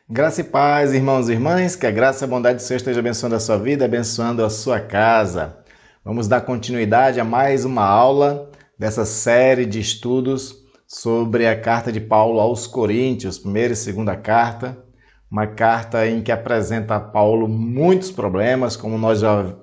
Graça e paz, irmãos e irmãs, que a graça e a bondade do Senhor esteja abençoando a sua vida, abençoando a sua casa. Vamos dar continuidade a mais uma aula dessa série de estudos sobre a carta de Paulo aos Coríntios, primeira e segunda carta, uma carta em que apresenta a Paulo muitos problemas, como nós já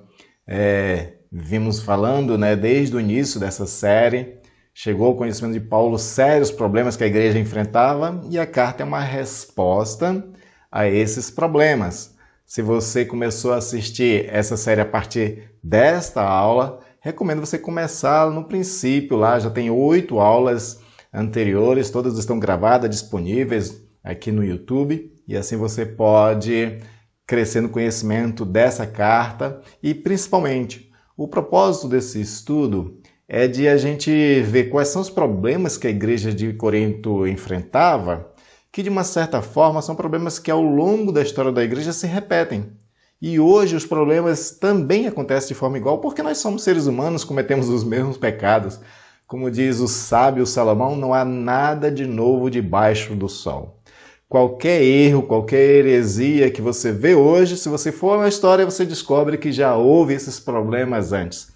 vimos falando, desde o início dessa série. Chegou ao conhecimento de Paulo sérios problemas que a igreja enfrentava e a carta é uma resposta a esses problemas. Se você começou a assistir essa série a partir desta aula, recomendo você começar no princípio lá, já tem 8 aulas anteriores, todas estão gravadas, disponíveis aqui no YouTube, e assim você pode crescer no conhecimento dessa carta e principalmente o propósito desse estudo é de a gente ver quais são os problemas que a igreja de Corinto enfrentava, que de uma certa forma são problemas que ao longo da história da igreja se repetem. E hoje os problemas também acontecem de forma igual, porque nós somos seres humanos, cometemos os mesmos pecados. Como diz o sábio Salomão, não há nada de novo debaixo do sol. Qualquer erro, qualquer heresia que você vê hoje, se você for na história, você descobre que já houve esses problemas antes.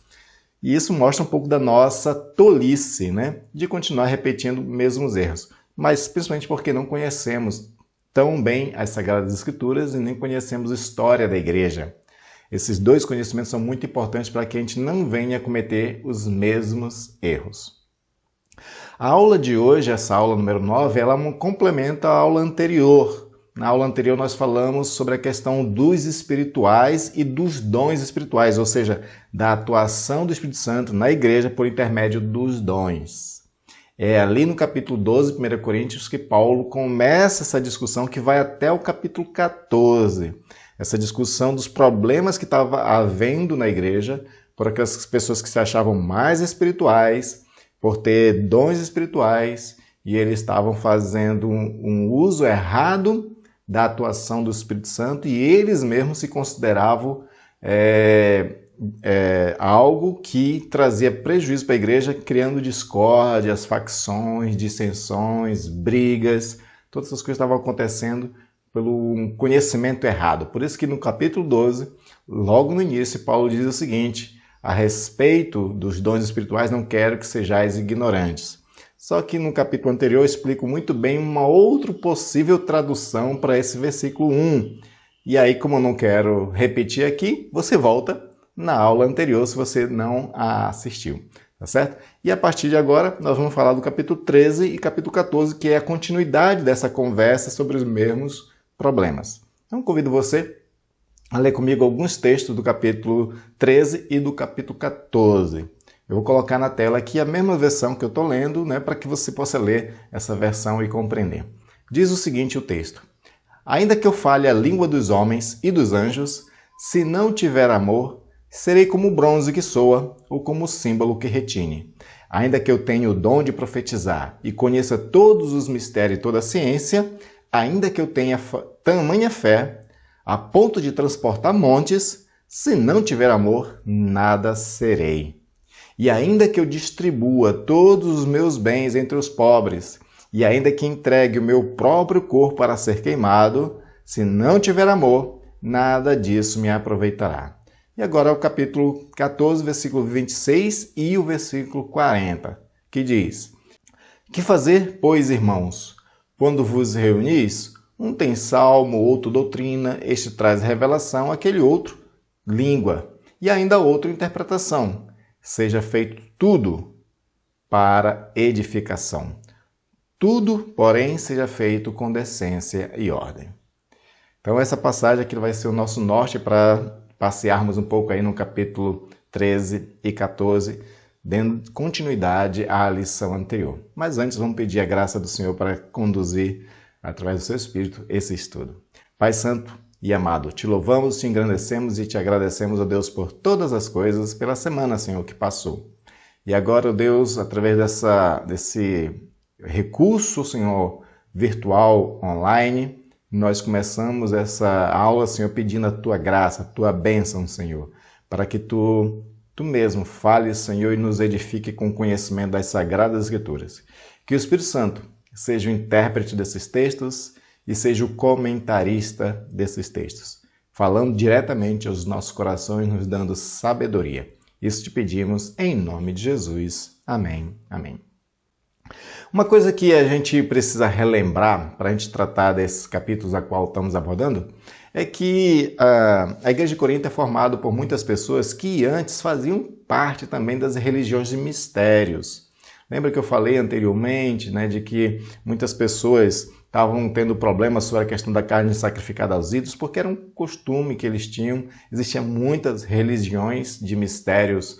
E isso mostra um pouco da nossa tolice, de continuar repetindo os mesmos erros. Mas principalmente porque não conhecemos tão bem as Sagradas Escrituras e nem conhecemos a história da igreja. Esses dois conhecimentos são muito importantes para que a gente não venha cometer os mesmos erros. A aula de hoje, essa aula número 9, ela complementa a aula anterior. Na aula anterior nós falamos sobre a questão dos espirituais e dos dons espirituais, ou seja, da atuação do Espírito Santo na igreja por intermédio dos dons. É ali no capítulo 12, 1 Coríntios, que Paulo começa essa discussão que vai até o capítulo 14. Essa discussão dos problemas que estava havendo na igreja por aquelas pessoas que se achavam mais espirituais, por ter dons espirituais, e eles estavam fazendo um uso errado da atuação do Espírito Santo, e eles mesmos se consideravam algo que trazia prejuízo para a igreja, criando discórdias, facções, dissensões, brigas, todas essas coisas estavam acontecendo pelo conhecimento errado. Por isso que no capítulo 12, logo no início, Paulo diz o seguinte: a respeito dos dons espirituais, não quero que sejais ignorantes. Só que no capítulo anterior eu explico muito bem uma outra possível tradução para esse versículo 1. E aí, como eu não quero repetir aqui, você volta na aula anterior se você não a assistiu, tá certo? E a partir de agora nós vamos falar do capítulo 13 e capítulo 14, que é a continuidade dessa conversa sobre os mesmos problemas. Então convido você a ler comigo alguns textos do capítulo 13 e do capítulo 14. Eu vou colocar na tela aqui a mesma versão que eu estou lendo, para que você possa ler essa versão e compreender. Diz o seguinte o texto: ainda que eu fale a língua dos homens e dos anjos, se não tiver amor, serei como o bronze que soa ou como o símbolo que retine. Ainda que eu tenha o dom de profetizar e conheça todos os mistérios e toda a ciência, ainda que eu tenha tamanha fé, a ponto de transportar montes, se não tiver amor, nada serei. E ainda que eu distribua todos os meus bens entre os pobres, e ainda que entregue o meu próprio corpo para ser queimado, se não tiver amor, nada disso me aproveitará. E agora o capítulo 14, versículo 26 e o versículo 40, que diz: que fazer, pois, irmãos? Quando vos reunis, um tem salmo, outro doutrina, este traz revelação, aquele outro língua, e ainda outro interpretação. Seja feito tudo para edificação. Tudo, porém, seja feito com decência e ordem. Então essa passagem aqui vai ser o nosso norte para passearmos um pouco aí no capítulo 13 e 14, dando continuidade à lição anterior. Mas antes vamos pedir a graça do Senhor para conduzir, através do seu Espírito, esse estudo. Pai Santo e amado, te louvamos, te engrandecemos e te agradecemos, ó Deus, por todas as coisas, pela semana, Senhor, que passou. E agora, ó Deus, através desse recurso, Senhor, virtual, online, nós começamos essa aula, Senhor, pedindo a Tua graça, a Tua bênção, Senhor, para que Tu mesmo fales, Senhor, e nos edifique com o conhecimento das Sagradas Escrituras. Que o Espírito Santo seja o intérprete desses textos e seja o comentarista desses textos, falando diretamente aos nossos corações, nos dando sabedoria. Isso te pedimos em nome de Jesus. Amém. Amém. Uma coisa que a gente precisa relembrar para a gente tratar desses capítulos a qual estamos abordando é que a Igreja de Corinto é formada por muitas pessoas que antes faziam parte também das religiões de mistérios. Lembra que eu falei anteriormente, né, de que muitas pessoas estavam tendo problemas sobre a questão da carne sacrificada aos ídolos, porque era um costume que eles tinham. Existiam muitas religiões de mistérios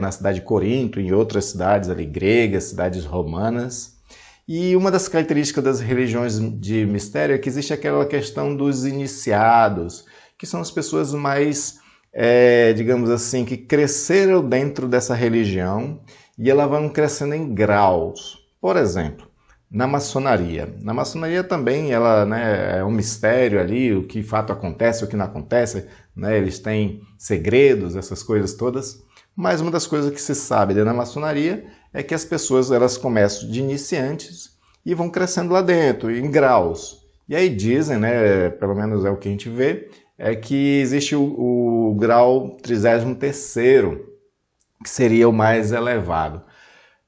na cidade de Corinto, em outras cidades ali gregas, cidades romanas. E uma das características das religiões de mistério é que existe aquela questão dos iniciados, que são as pessoas mais, digamos assim, que cresceram dentro dessa religião e elas vão crescendo em graus. Por exemplo, na maçonaria. Na maçonaria também ela, né, é um mistério ali, o que de fato acontece, o que não acontece, né, eles têm segredos, essas coisas todas. Mas uma das coisas que se sabe na maçonaria é que as pessoas elas começam de iniciantes e vão crescendo lá dentro, em graus. E aí dizem, né, pelo menos é o que a gente vê, é que existe o grau 33º, que seria o mais elevado.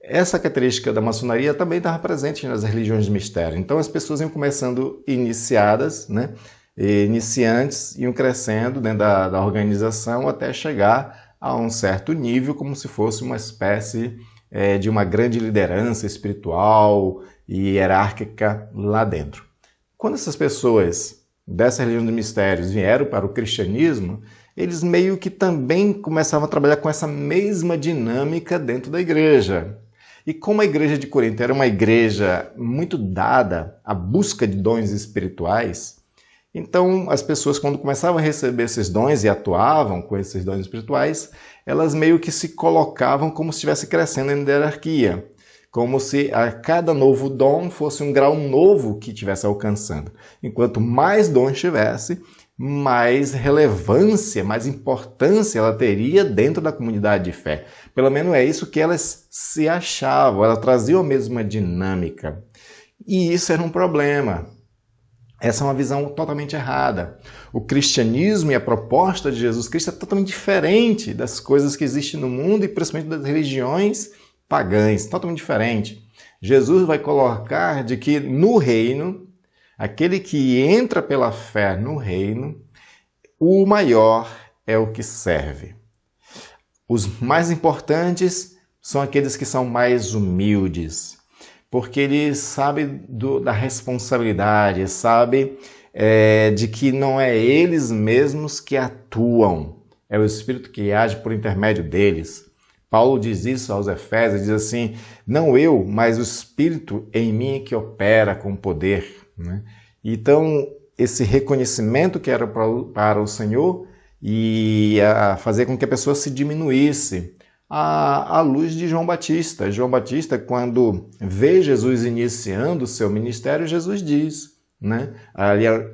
Essa característica da maçonaria também estava presente nas religiões de mistério. Então as pessoas iam começando iniciadas, né, iniciantes, iam crescendo dentro da organização até chegar a um certo nível, como se fosse uma espécie de uma grande liderança espiritual e hierárquica lá dentro. Quando essas pessoas dessa religião de mistérios vieram para o cristianismo, eles meio que também começavam a trabalhar com essa mesma dinâmica dentro da igreja. E como a igreja de Corinto era uma igreja muito dada à busca de dons espirituais, então as pessoas, quando começavam a receber esses dons e atuavam com esses dons espirituais, elas meio que se colocavam como se estivesse crescendo em hierarquia, como se a cada novo dom fosse um grau novo que estivesse alcançando. Enquanto mais dons tivesse, mais relevância, mais importância ela teria dentro da comunidade de fé. Pelo menos é isso que elas se achavam, elas traziam a mesma dinâmica. E isso era um problema. Essa é uma visão totalmente errada. O cristianismo e a proposta de Jesus Cristo é totalmente diferente das coisas que existem no mundo e principalmente das religiões pagãs, totalmente diferente. Jesus vai colocar de que no reino, aquele que entra pela fé no reino, o maior é o que serve. Os mais importantes são aqueles que são mais humildes, porque eles sabem da responsabilidade, sabem de que não é eles mesmos que atuam, é o Espírito que age por intermédio deles. Paulo diz isso aos Efésios, diz assim, não eu, mas o Espírito em mim que opera com poder. Né? Então, esse reconhecimento que era para o Senhor e a fazer com que a pessoa se diminuísse, à luz de João Batista. João Batista, quando vê Jesus iniciando o seu ministério, Jesus diz, né?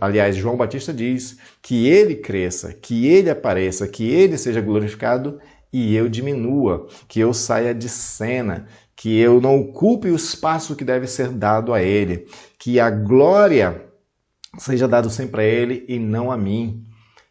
Aliás, João Batista diz que ele cresça, que ele apareça, que ele seja glorificado e eu diminua, que eu saia de cena, que eu não ocupe o espaço que deve ser dado a ele, que a glória seja dada sempre a ele e não a mim.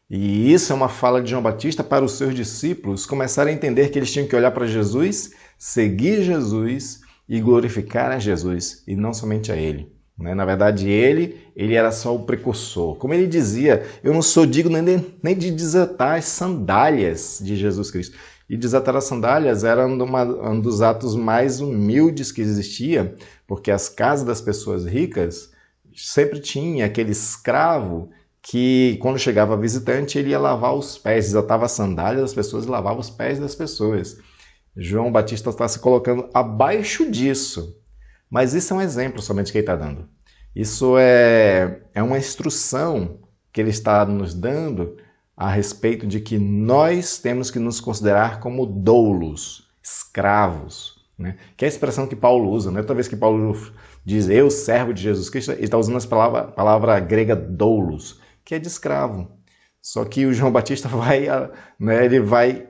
E isso é uma fala de João Batista para os seus discípulos começarem a entender que eles tinham que olhar para Jesus, seguir Jesus e glorificar a Jesus, e não somente a ele. Na verdade, ele era só o precursor. Como ele dizia, eu não sou digno nem de desatar as sandálias de Jesus Cristo. E desatar as sandálias era um dos atos mais humildes que existia, porque as casas das pessoas ricas sempre tinha aquele escravo que quando chegava visitante ele ia lavar os pés, desatava as sandálias das pessoas e lavava os pés das pessoas. João Batista está se colocando abaixo disso. Mas isso é um exemplo somente que ele está dando. Isso é uma instrução que ele está nos dando a respeito de que nós temos que nos considerar como doulos, escravos. Né? Que é a expressão que Paulo usa. Né? Toda vez que Paulo diz eu, servo de Jesus Cristo, ele está usando a palavra grega doulos, que é de escravo. Só que o João Batista vai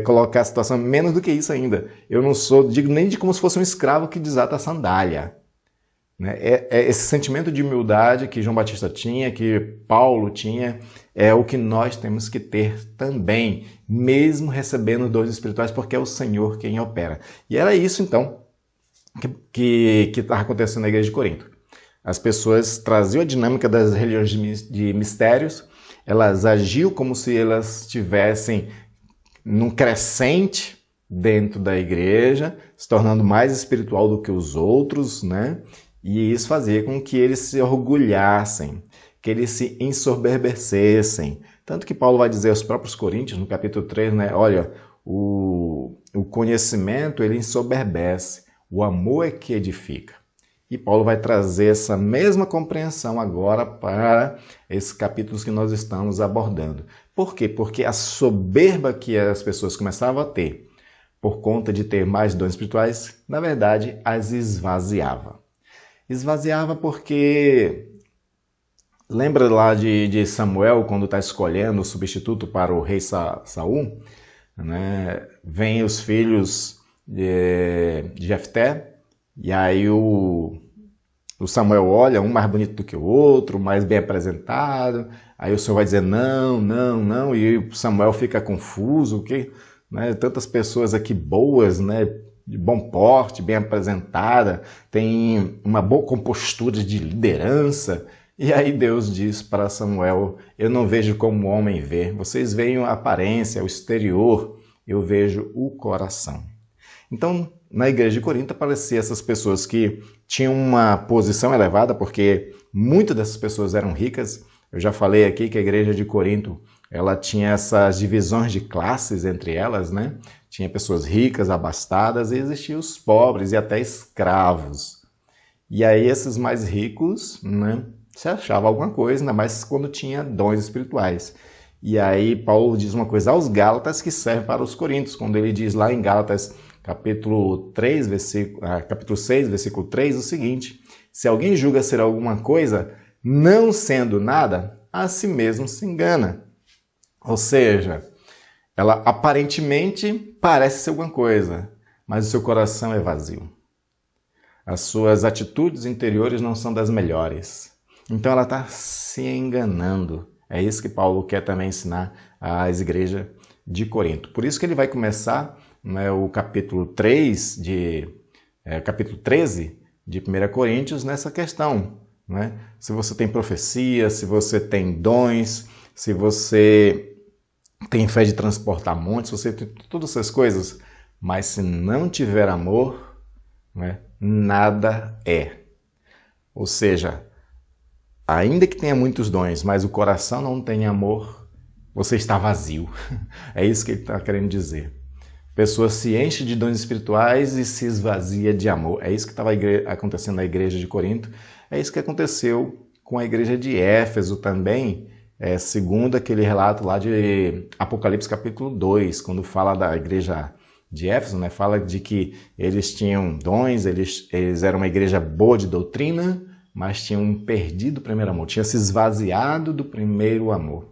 colocar a situação menos do que isso ainda. Eu não sou digno nem de como se fosse um escravo que desata a sandália. né? Esse sentimento de humildade que João Batista tinha, que Paulo tinha, é o que nós temos que ter também, mesmo recebendo dons espirituais, porque é o Senhor quem opera. E era isso, então, que estava acontecendo na igreja de Corinto. As pessoas traziam a dinâmica das religiões de mistérios, elas agiam como se elas estivessem num crescente dentro da igreja, se tornando mais espiritual do que os outros, né? E isso fazia com que eles se orgulhassem, que eles se ensoberbecessem. Tanto que Paulo vai dizer aos próprios Coríntios, no capítulo 3, né? Olha, o conhecimento ele ensoberbece, o amor é que edifica. E Paulo vai trazer essa mesma compreensão agora para esses capítulos que nós estamos abordando. Por quê? Porque a soberba que as pessoas começavam a ter, por conta de ter mais dons espirituais, na verdade, as esvaziava. Esvaziava porque... Lembra lá de Samuel, quando está escolhendo o substituto para o rei Saul? Né? Vem os filhos de Jefté, e aí o Samuel olha, um mais bonito do que o outro, mais bem apresentado, aí o Senhor vai dizer não, não, não, e o Samuel fica confuso, que, né, tantas pessoas aqui boas, né, de bom porte, bem apresentada, tem uma boa compostura de liderança, e aí Deus diz para Samuel, eu não vejo como o homem vê, vocês veem a aparência, o exterior, eu vejo o coração. Então, na igreja de Corinto apareciam essas pessoas que tinham uma posição elevada, porque muitas dessas pessoas eram ricas. Eu já falei aqui que a igreja de Corinto ela tinha essas divisões de classes entre elas, né? Tinha pessoas ricas, abastadas, e existiam os pobres e até escravos. E aí esses mais ricos, né, se achavam alguma coisa, ainda mais quando tinha dons espirituais. E aí Paulo diz uma coisa aos Gálatas que serve para os Coríntios, quando ele diz lá em Gálatas capítulo 6, versículo 3, o seguinte: se alguém julga ser alguma coisa, não sendo nada, a si mesmo se engana. Ou seja, ela aparentemente parece ser alguma coisa, mas o seu coração é vazio. As suas atitudes interiores não são das melhores. Então ela está se enganando. É isso que Paulo quer também ensinar às igrejas de Corinto. Por isso que ele vai começar, né, o capítulo 13 de 1 Coríntios nessa questão. Né? Se você tem profecia, se você tem dons, se você tem fé de transportar montes, se você tem todas essas coisas, mas se não tiver amor, né, nada é. Ou seja, ainda que tenha muitos dons, mas o coração não tem amor, você está vazio. É isso que ele está querendo dizer. A pessoa se enche de dons espirituais e se esvazia de amor. É isso que estava acontecendo na igreja de Corinto. É isso que aconteceu com a igreja de Éfeso também, segundo aquele relato lá de Apocalipse capítulo 2, quando fala da igreja de Éfeso, né, fala de que eles tinham dons, eles eram uma igreja boa de doutrina, mas tinham perdido o primeiro amor, tinham se esvaziado do primeiro amor.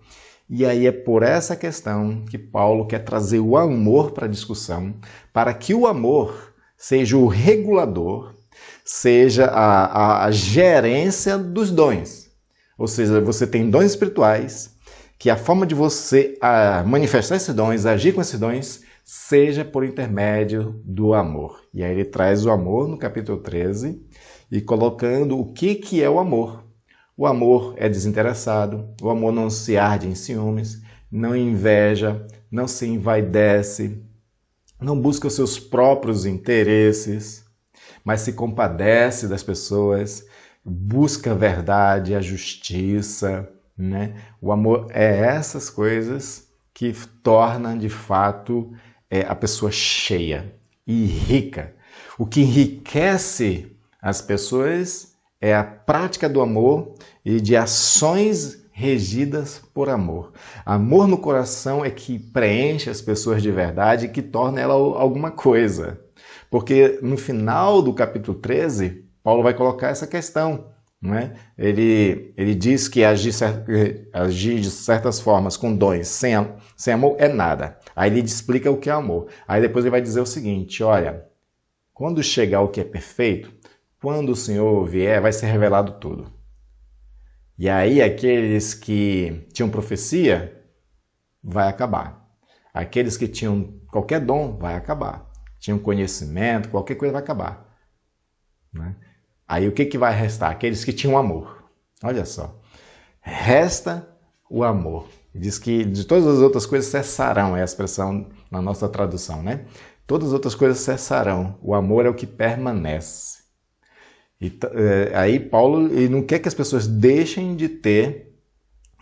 E aí é por essa questão que Paulo quer trazer o amor para a discussão, para que o amor seja o regulador, seja a gerência dos dons. Ou seja, você tem dons espirituais, que a forma de você manifestar esses dons, agir com esses dons, seja por intermédio do amor. E aí ele traz o amor no capítulo 13, e colocando o que é o amor. O amor é desinteressado, o amor não se arde em ciúmes, não inveja, não se envaidece, não busca os seus próprios interesses, mas se compadece das pessoas, busca a verdade, a justiça, né? O amor é essas coisas que torna, de fato, a pessoa cheia e rica. O que enriquece as pessoas é a prática do amor e de ações regidas por amor. Amor no coração é que preenche as pessoas de verdade e que torna ela alguma coisa. Porque no final do capítulo 13, Paulo vai colocar essa questão. Não é? Ele diz que agir de certas formas com dons sem amor é nada. Aí ele explica o que é amor. Aí depois ele vai dizer o seguinte, olha, quando chegar o que é perfeito, quando o Senhor vier, vai ser revelado tudo. E aí aqueles que tinham profecia, vai acabar. Aqueles que tinham qualquer dom, vai acabar. Tinham conhecimento, qualquer coisa vai acabar. Né? Aí o que vai restar? Aqueles que tinham amor. Olha só. Resta o amor. Diz que de todas as outras coisas cessarão, é a expressão na nossa tradução, né? Todas as outras coisas cessarão. O amor é o que permanece. Aí Paulo ele não quer que as pessoas deixem de ter,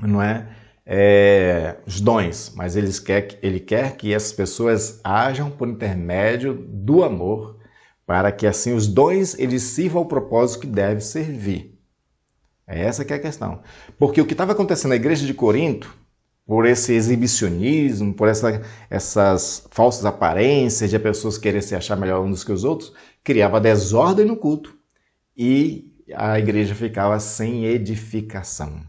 não é, os dons, mas ele quer que essas pessoas ajam por intermédio do amor, para que assim os dons eles sirvam ao propósito que deve servir. Essa que é a questão. Porque o que estava acontecendo na igreja de Corinto, por esse exibicionismo, por essas falsas aparências de pessoas querer se achar melhor uns que os outros, criava desordem no culto e a igreja ficava sem edificação.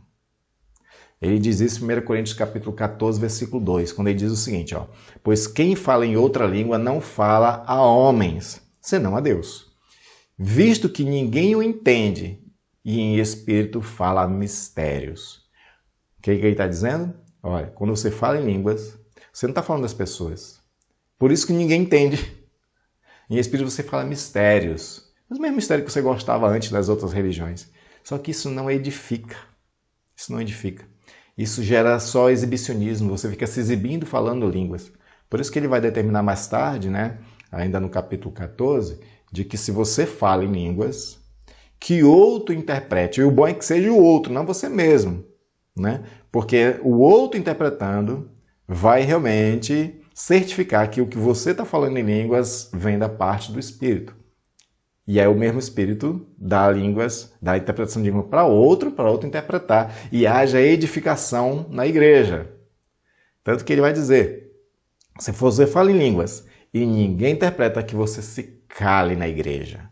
Ele diz isso em 1 Coríntios capítulo 14, versículo 2, quando ele diz o seguinte, ó, pois quem fala em outra língua não fala a homens, senão a Deus, visto que ninguém o entende, e em espírito fala mistérios. O que ele está dizendo? Olha, quando você fala em línguas, você não está falando das pessoas. Por isso que ninguém entende. Em espírito você fala mistérios. Os mesmos mistérios que você gostava antes das outras religiões. Só que isso não edifica. Isso não edifica. Isso gera só exibicionismo. Você fica se exibindo falando línguas. Por isso que ele vai determinar mais tarde, né, ainda no capítulo 14, de que se você fala em línguas, que outro interprete. E o bom é que seja o outro, não você mesmo. Né? Porque o outro interpretando vai realmente certificar que o que você está falando em línguas vem da parte do Espírito. E é o mesmo Espírito dá línguas, dá interpretação de língua para outro interpretar. E haja edificação na igreja. Tanto que ele vai dizer, se você fala em línguas e ninguém interpreta, que você se cale na igreja.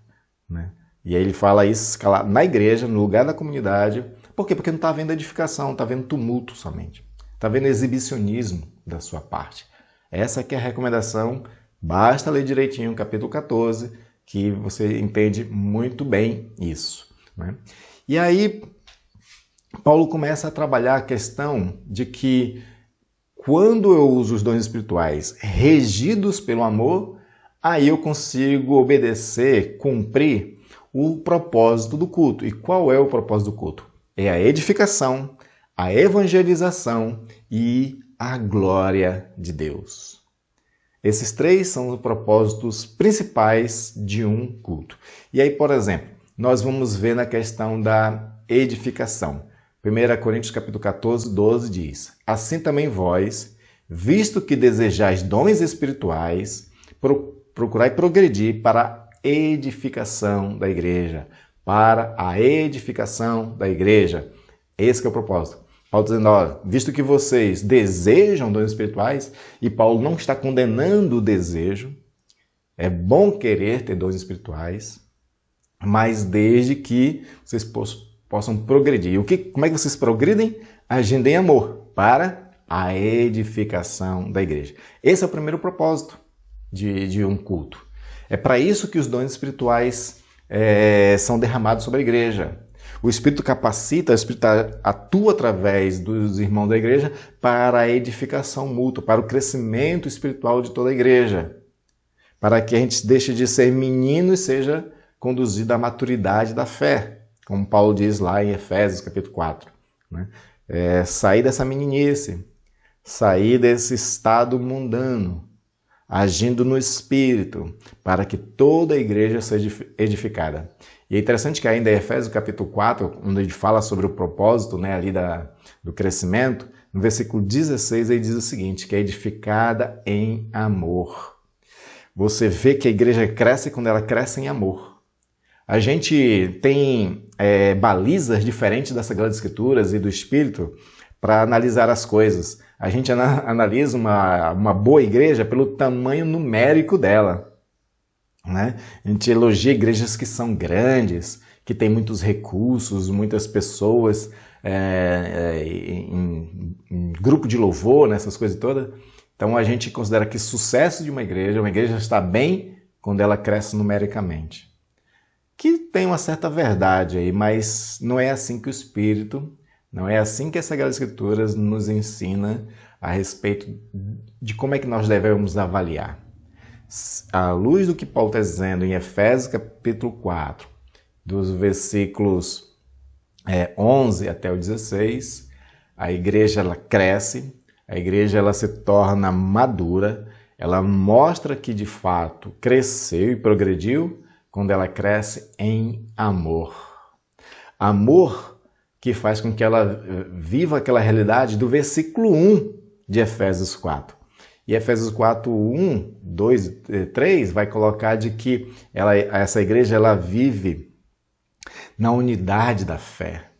Né? E aí ele fala isso na igreja, no lugar da comunidade. Por quê? Porque não está havendo edificação, está havendo tumulto somente. Está havendo exibicionismo da sua parte. Essa que é a recomendação. Basta ler direitinho o capítulo 14, que você entende muito bem isso. Né? E aí, Paulo começa a trabalhar a questão de que quando eu uso os dons espirituais regidos pelo amor, aí eu consigo obedecer, cumprir o propósito do culto. E qual é o propósito do culto? É a edificação, a evangelização e a glória de Deus. Esses três são os propósitos principais de um culto. E aí, por exemplo, nós vamos ver na questão da edificação. 1 Coríntios capítulo 14, 12 diz, assim também vós, visto que desejais dons espirituais, procurai progredir para a edificação da igreja. Para a edificação da igreja. Esse que é o propósito. Paulo dizendo, olha, visto que vocês desejam dons espirituais, e Paulo não está condenando o desejo, é bom querer ter dons espirituais, mas desde que vocês possam progredir. Como é que vocês progridem? Agindo em amor, para a edificação da igreja. Esse é o primeiro propósito de um culto. É para isso que os dons espirituais são derramados sobre a igreja. O Espírito capacita, o Espírito atua através dos irmãos da igreja para a edificação mútua, para o crescimento espiritual de toda a igreja. Para que a gente deixe de ser menino e seja conduzido à maturidade da fé. Como Paulo diz lá em Efésios capítulo 4. Né? Sair dessa meninice, sair desse estado mundano, agindo no Espírito, para que toda a igreja seja edificada. E é interessante que ainda em Efésios capítulo 4, onde ele fala sobre o propósito, né, ali do crescimento, no versículo 16 ele diz o seguinte, que é edificada em amor. Você vê que a igreja cresce quando ela cresce em amor. A gente tem balizas diferentes das Sagradas Escrituras e do Espírito para analisar as coisas. A gente analisa uma boa igreja pelo tamanho numérico dela. Né? A gente elogia igrejas que são grandes, que têm muitos recursos, muitas pessoas em grupo de louvor, né? Essas coisas todas. Então a gente considera que sucesso de uma igreja está bem quando ela cresce numericamente. que tem uma certa verdade aí, mas não é assim que o Espírito, não é assim que as Sagradas Escrituras nos ensina a respeito de como é que nós devemos avaliar. À luz do que Paulo está dizendo em Efésios capítulo 4, dos versículos 11 até o 16, a igreja ela cresce, a igreja ela se torna madura, ela mostra que de fato cresceu e progrediu quando ela cresce em amor. Amor que faz com que ela viva aquela realidade do versículo 1 de Efésios 4. E Efésios 4, 1, 2, 3 vai colocar de que essa igreja ela vive na unidade da fé.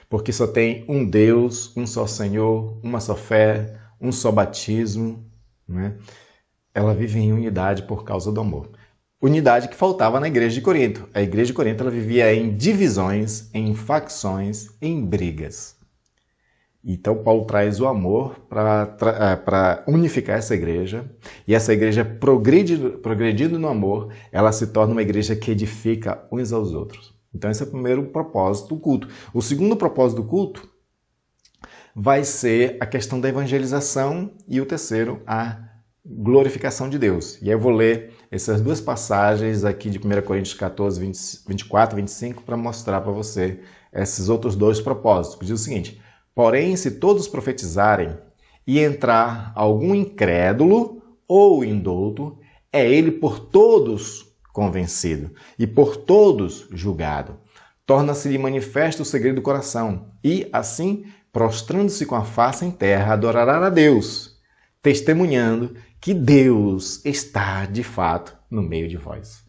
Porque só tem um Deus, um só Senhor, uma só fé, um só batismo, né? Ela vive em unidade por causa do amor. Unidade que faltava na igreja de Corinto. A igreja de Corinto ela vivia em divisões, em facções, em brigas. Então Paulo traz o amor para unificar essa igreja. E essa igreja, progredindo no amor, ela se torna uma igreja que edifica uns aos outros. Então esse é o primeiro propósito do culto. O segundo propósito do culto vai ser a questão da evangelização e o terceiro, a glorificação de Deus. E aí eu vou ler essas duas passagens aqui de 1 Coríntios 14, 24 e 25 para mostrar para você esses outros dois propósitos. Diz o seguinte: porém, se todos profetizarem e entrar algum incrédulo ou indouto, é ele por todos convencido e por todos julgado. Torna-se-lhe manifesto o segredo do coração e, assim, prostrando-se com a face em terra, adorará a Deus, testemunhando que Deus está, de fato, no meio de vós.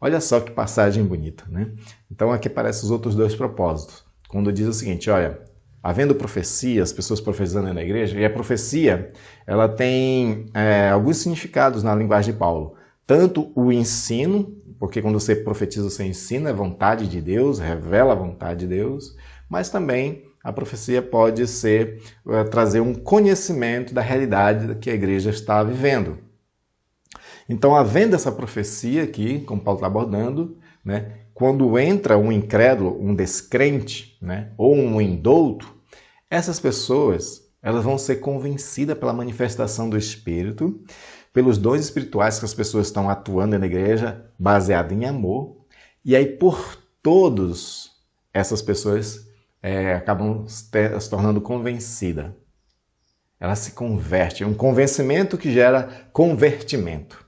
Olha só que passagem bonita, né? Então aqui aparecem os outros dois propósitos. Quando diz o seguinte, olha, havendo profecia, as pessoas profetizando na igreja, e a profecia, ela tem alguns significados na linguagem de Paulo. Tanto o ensino, porque quando você profetiza, você ensina a vontade de Deus, revela a vontade de Deus, mas também a profecia pode ser trazer um conhecimento da realidade que a igreja está vivendo. Então, havendo essa profecia aqui, como Paulo está abordando, né, quando entra um incrédulo, um descrente, né, ou um indouto, essas pessoas elas vão ser convencidas pela manifestação do Espírito, pelos dons espirituais que as pessoas estão atuando na igreja, baseado em amor, e aí por todos essas pessoas acabam se tornando convencidas. Elas se convertem, um convencimento que gera convertimento.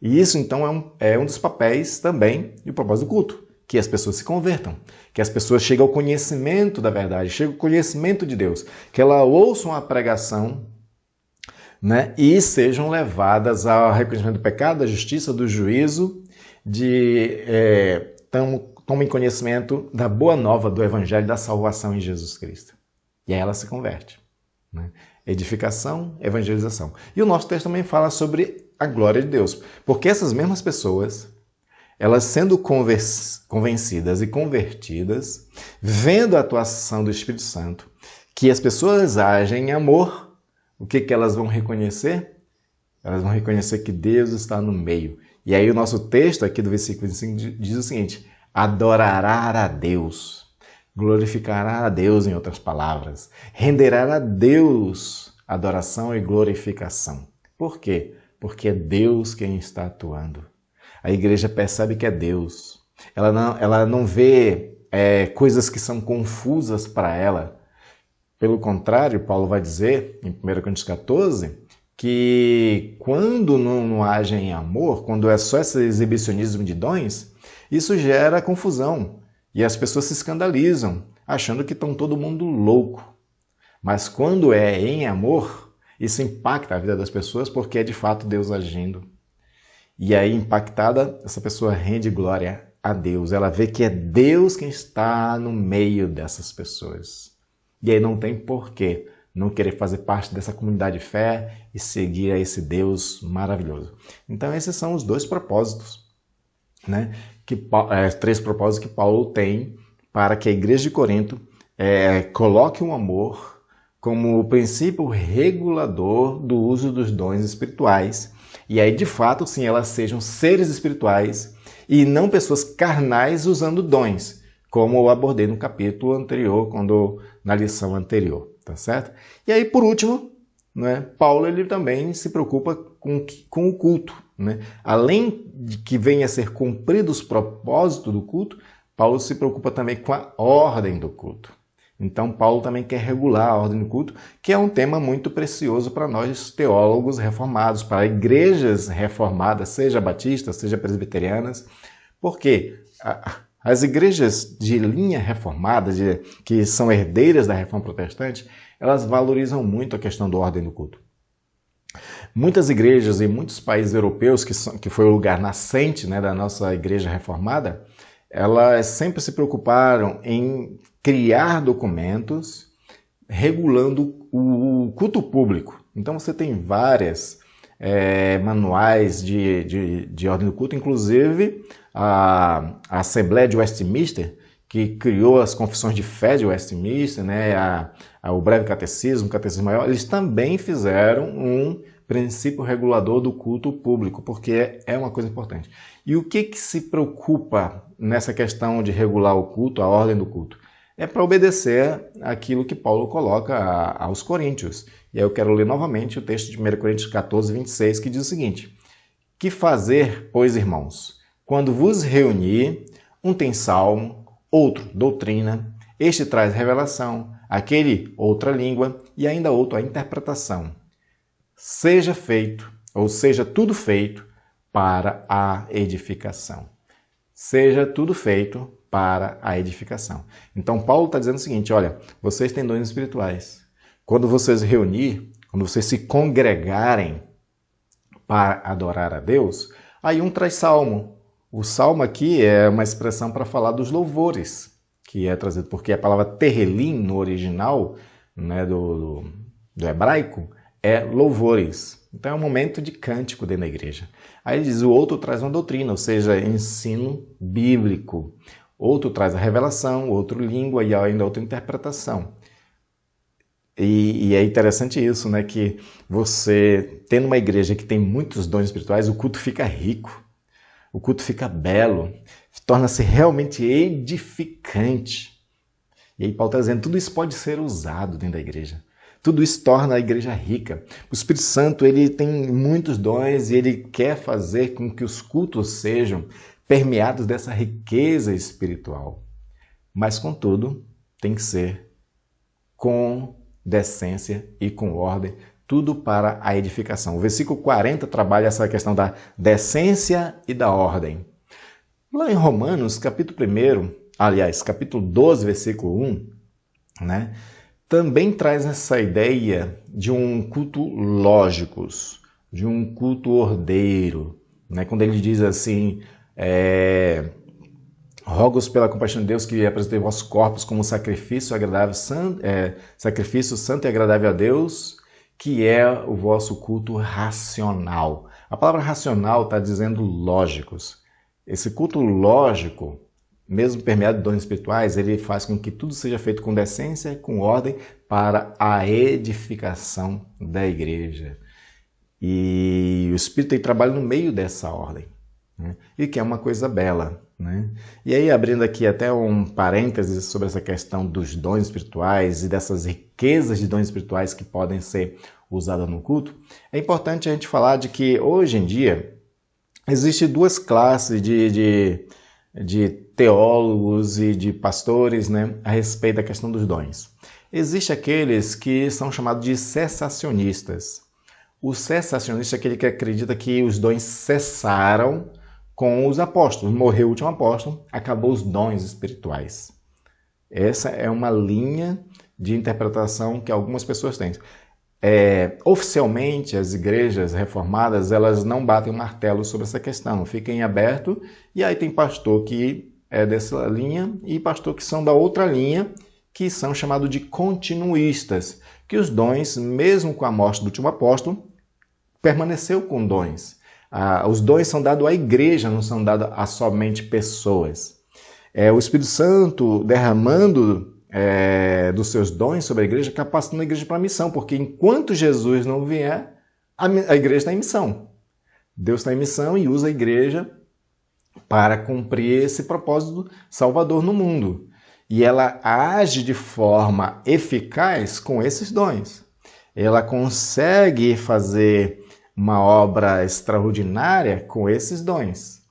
E isso então é um dos papéis também do propósito do culto, que as pessoas se convertam, que as pessoas cheguem ao conhecimento da verdade, cheguem ao conhecimento de Deus, que elas ouçam a pregação, né, e sejam levadas ao reconhecimento do pecado, da justiça, do juízo, tomem conhecimento da boa nova do Evangelho da salvação em Jesus Cristo. E aí ela se converte. Né? Edificação, evangelização. E o nosso texto também fala sobre a glória de Deus, porque essas mesmas pessoas, elas sendo convencidas e convertidas, vendo a atuação do Espírito Santo, que as pessoas agem em amor, o que elas vão reconhecer? Elas vão reconhecer que Deus está no meio. E aí o nosso texto aqui do versículo 25 diz o seguinte: adorará a Deus, glorificará a Deus, em outras palavras, renderá a Deus adoração e glorificação. Por quê? Porque é Deus quem está atuando. A igreja percebe que é Deus. Ela não vê coisas que são confusas para ela. Pelo contrário, Paulo vai dizer, em 1 Coríntios 14, que quando não age em amor, quando é só esse exibicionismo de dons, isso gera confusão. E as pessoas se escandalizam, achando que estão todo mundo louco. Mas quando é em amor, isso impacta a vida das pessoas, porque é de fato Deus agindo. E aí, impactada, essa pessoa rende glória a Deus. Ela vê que é Deus quem está no meio dessas pessoas. E aí não tem porquê não querer fazer parte dessa comunidade de fé e seguir a esse Deus maravilhoso. Então esses são os dois propósitos, né? Três propósitos que Paulo tem para que a igreja de Corinto coloque o amor como o princípio regulador do uso dos dons espirituais. E aí, de fato, sim, elas sejam seres espirituais e não pessoas carnais usando dons, como eu abordei no capítulo anterior, na lição anterior, tá certo? E aí, por último, né, Paulo ele também se preocupa com o culto, né? Além de que venha a ser cumprido os propósitos do culto, Paulo se preocupa também com a ordem do culto. Então, Paulo também quer regular a ordem do culto, que é um tema muito precioso para nós teólogos reformados, para igrejas reformadas, seja batistas, seja presbiterianas, porque as igrejas de linha reformada, que são herdeiras da Reforma Protestante, elas valorizam muito a questão da ordem do culto. Muitas igrejas em muitos países europeus, que foi o lugar nascente, né, da nossa igreja reformada, elas sempre se preocuparam em criar documentos regulando o culto público. Então você tem várias manuais de ordem do culto, inclusive a Assembleia de Westminster, que criou as confissões de fé de Westminster, né, o Breve Catecismo, o Catecismo Maior, eles também fizeram um princípio regulador do culto público, porque é uma coisa importante. E o que se preocupa nessa questão de regular o culto, a ordem do culto? É para obedecer aquilo que Paulo coloca aos Coríntios. E aí eu quero ler novamente o texto de 1 Coríntios 14, 26, que diz o seguinte: que fazer, pois, irmãos? Quando vos reunir, um tem salmo, outro doutrina, este traz revelação, aquele outra língua e ainda outro a interpretação. Seja feito, ou seja, tudo feito para a edificação. Seja tudo feito para a edificação. Então, Paulo está dizendo o seguinte, olha, vocês têm dons espirituais. Quando vocês reunir, quando vocês se congregarem para adorar a Deus, aí um traz salmo. O salmo aqui é uma expressão para falar dos louvores, que é trazido, porque a palavra terrelim no original, né, do hebraico, é louvores. Então é um momento de cântico dentro da igreja. Aí ele diz, o outro traz uma doutrina, ou seja, ensino bíblico. Outro traz a revelação, outro língua e ainda outra interpretação. E é interessante isso, né? Que você, tendo uma igreja que tem muitos dons espirituais, o culto fica rico, o culto fica belo, torna-se realmente edificante. E aí Paulo está dizendo, tudo isso pode ser usado dentro da igreja. Tudo isso torna a igreja rica. O Espírito Santo ele tem muitos dons e ele quer fazer com que os cultos sejam permeados dessa riqueza espiritual. Mas, contudo, tem que ser com decência e com ordem, tudo para a edificação. O versículo 40 trabalha essa questão da decência e da ordem. Lá em Romanos, capítulo 12, versículo 1, né? Também traz essa ideia de um culto lógicos, de um culto ordeiro, né? Quando ele diz assim, rogo-vos pela compaixão de Deus que apresentei vossos corpos como sacrifício agradável, sacrifício santo e agradável a Deus, que é o vosso culto racional. A palavra racional está dizendo lógicos. Esse culto lógico, mesmo permeado de dons espirituais, ele faz com que tudo seja feito com decência, com ordem, para a edificação da igreja. E o Espírito tem trabalho no meio dessa ordem, né? E que é uma coisa bela, né? E aí, abrindo aqui até um parênteses sobre essa questão dos dons espirituais e dessas riquezas de dons espirituais que podem ser usadas no culto, é importante a gente falar de que, hoje em dia, existem duas classes de teólogos e de pastores, né, a respeito da questão dos dons. Existem aqueles que são chamados de cessacionistas. O cessacionista é aquele que acredita que os dons cessaram com os apóstolos. Morreu o último apóstolo, acabou os dons espirituais. Essa é uma linha de interpretação que algumas pessoas têm. Oficialmente, as igrejas reformadas, elas não batem o martelo sobre essa questão, fica em aberto, e aí tem pastor que é dessa linha e pastor que são da outra linha, que são chamados de continuistas, que os dons, mesmo com a morte do último apóstolo, permaneceu com dons. Os dons são dados à igreja, não são dados a somente pessoas. O Espírito Santo derramando dos seus dons sobre a igreja, capacitando a igreja para a missão, porque enquanto Jesus não vier, a igreja está em missão. Deus está em missão e usa a igreja para cumprir esse propósito salvador no mundo. E ela age de forma eficaz com esses dons. Ela consegue fazer uma obra extraordinária com esses dons.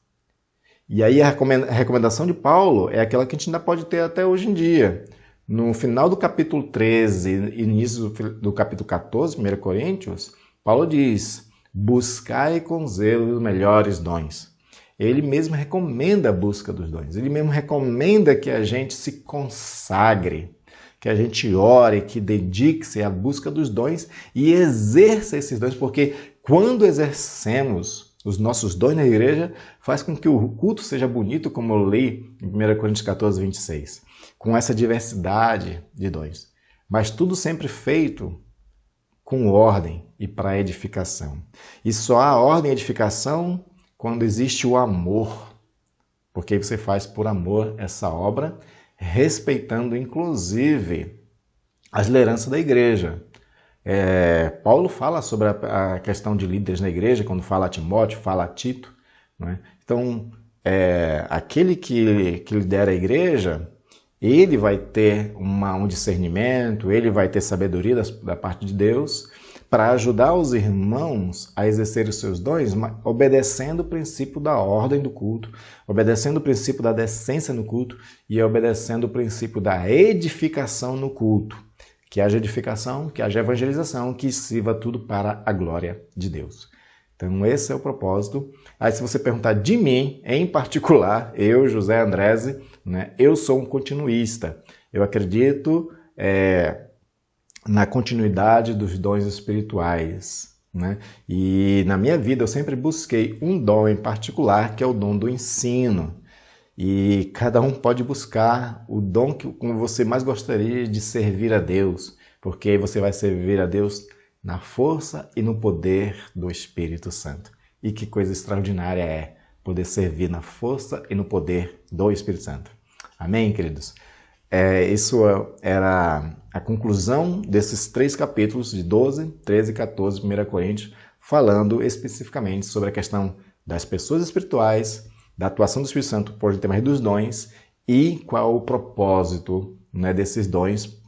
E aí a recomendação de Paulo é aquela que a gente ainda pode ter até hoje em dia. No final do capítulo 13, início do capítulo 14, 1 Coríntios, Paulo diz: buscai com zelo os melhores dons. Ele mesmo recomenda a busca dos dons. Ele mesmo recomenda que a gente se consagre, que a gente ore, que dedique-se à busca dos dons e exerça esses dons, porque quando exercemos os nossos dons na igreja, faz com que o culto seja bonito, como eu li em 1 Coríntios 14, 26, com essa diversidade de dons. Mas tudo sempre feito com ordem e para edificação. E só há ordem e edificação quando existe o amor, porque você faz por amor essa obra, respeitando inclusive as lideranças da igreja. Paulo fala sobre a questão de líderes na igreja, quando fala a Timóteo, fala a Tito. Né? Então, aquele que lidera a igreja, ele vai ter um discernimento, ele vai ter sabedoria da parte de Deus para ajudar os irmãos a exercer os seus dons, obedecendo o princípio da ordem do culto, obedecendo o princípio da decência no culto e obedecendo o princípio da edificação no culto. Que haja edificação, que haja evangelização, que sirva tudo para a glória de Deus. Então esse é o propósito. Aí se você perguntar de mim, em particular, eu, José Andrese, né, eu sou um continuista. Eu acredito na continuidade dos dons espirituais. Né? E na minha vida eu sempre busquei um dom em particular, que é o dom do ensino. E cada um pode buscar o dom como você mais gostaria de servir a Deus, porque aí você vai servir a Deus na força e no poder do Espírito Santo. E que coisa extraordinária é poder servir na força e no poder do Espírito Santo. Amém, queridos? Isso era a conclusão desses 3 capítulos de 12, 13 e 14 de 1 Coríntios, falando especificamente sobre a questão das pessoas espirituais, da atuação do Espírito Santo por intermédio dos dons e qual o propósito, né, desses dons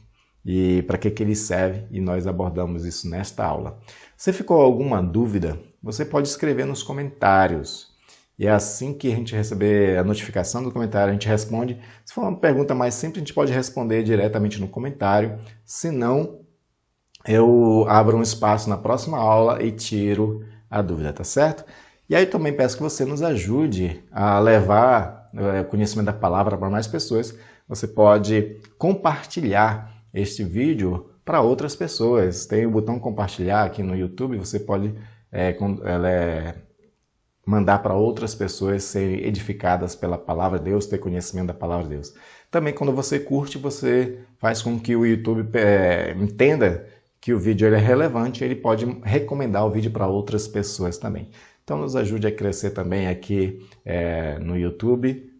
e para que eles servem, e nós abordamos isso nesta aula. Se ficou alguma dúvida, você pode escrever nos comentários. E é assim que a gente receber a notificação do comentário, a gente responde. Se for uma pergunta mais simples, a gente pode responder diretamente no comentário. Se não, eu abro um espaço na próxima aula e tiro a dúvida, tá certo? E aí também peço que você nos ajude a levar o conhecimento da palavra para mais pessoas. Você pode compartilhar este vídeo para outras pessoas. Tem o botão compartilhar aqui no YouTube, você pode mandar para outras pessoas serem edificadas pela palavra de Deus, ter conhecimento da palavra de Deus. Também quando você curte, você faz com que o YouTube entenda que o vídeo é relevante, ele pode recomendar o vídeo para outras pessoas também. Então nos ajude a crescer também aqui no YouTube,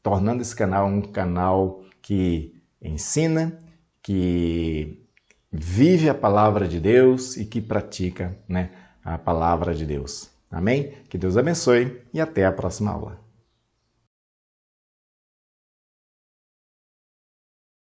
tornando esse canal um canal que ensina, que vive a palavra de Deus e que pratica, né, a palavra de Deus. Amém? Que Deus abençoe e até a próxima aula.